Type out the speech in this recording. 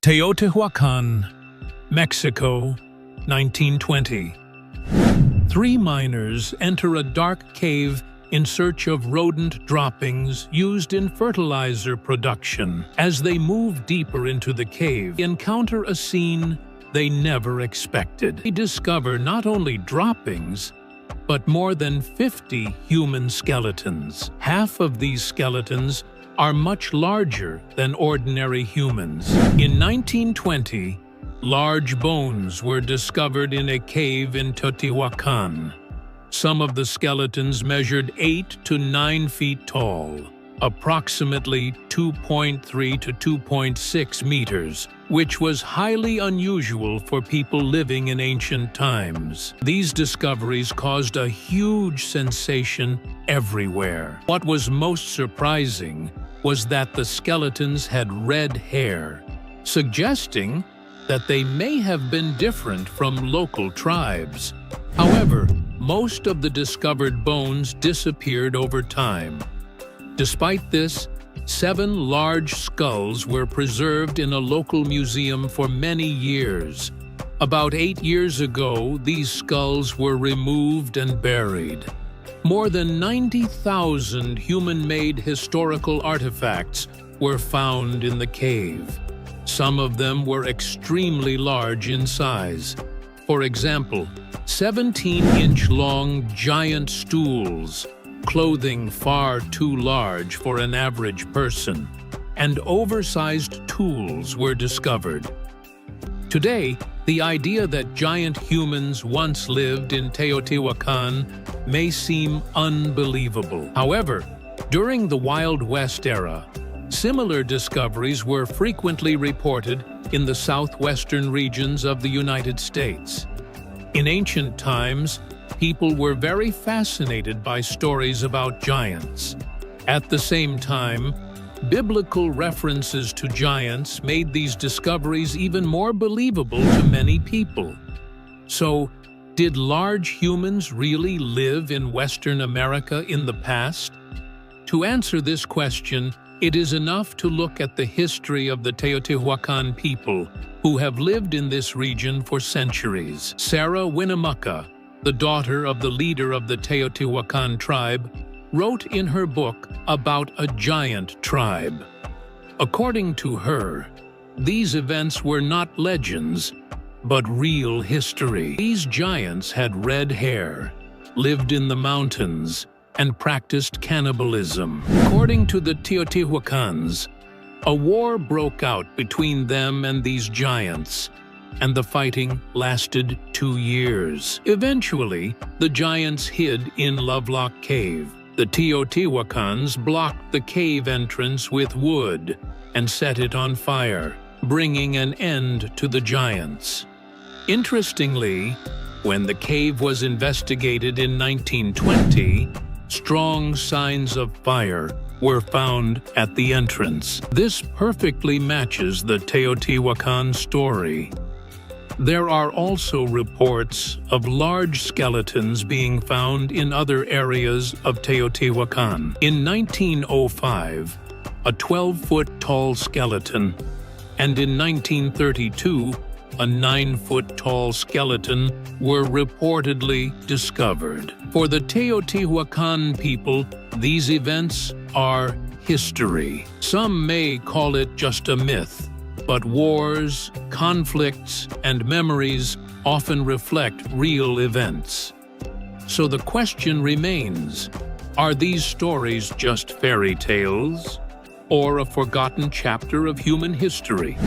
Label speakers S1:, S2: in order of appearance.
S1: Teotihuacan, Mexico, 1920. Three miners enter a dark cave in search of rodent droppings used in fertilizer production. As they move deeper into the cave, they encounter a scene they never expected. They discover not only droppings, but more than 50 human skeletons. Half of these skeletons are much larger than ordinary humans. In 1920, large bones were discovered in a cave in Teotihuacan. Some of the skeletons measured 8 to 9 feet tall, approximately 2.3 to 2.6 meters, which was highly unusual for people living in ancient times. These discoveries caused a huge sensation everywhere. What was most surprising was that the skeletons had red hair, suggesting that they may have been different from local tribes. However, most of the discovered bones disappeared over time. Despite this, 7 large skulls were preserved in a local museum for many years. About 8 years ago, these skulls were removed and buried. More than 90,000 human-made historical artifacts were found in the cave. Some of them were extremely large in size. For example, 17-inch-long giant stools, clothing far too large for an average person, and oversized tools were discovered. Today, the idea that giant humans once lived in Teotihuacan may seem unbelievable. However, during the Wild West era, similar discoveries were frequently reported in the southwestern regions of the United States. In ancient times, people were very fascinated by stories about giants. At the same time, biblical references to giants made these discoveries even more believable to many people. So, did large humans really live in Western America in the past? To answer this question, it is enough to look at the history of the Teotihuacan people who have lived in this region for centuries. Sarah Winnemucca, the daughter of the leader of the Teotihuacan tribe, wrote in her book about a giant tribe. According to her, these events were not legends, but real history. These giants had red hair, lived in the mountains, and practiced cannibalism. According to the Teotihuacans, a war broke out between them and these giants, and the fighting lasted 2 years. Eventually, the giants hid in Lovelock Cave. The Teotihuacans blocked the cave entrance with wood and set it on fire, bringing an end to the giants. Interestingly, when the cave was investigated in 1920, strong signs of fire were found at the entrance. This perfectly matches the Teotihuacan story. There are also reports of large skeletons being found in other areas of Teotihuacan. In 1905, a 12-foot-tall skeleton, and in 1932, a 9-foot-tall skeleton were reportedly discovered. For the Teotihuacan people, these events are history. Some may call it just a myth, but wars, conflicts, and memories often reflect real events. So the question remains, are these stories just fairy tales, or a forgotten chapter of human history?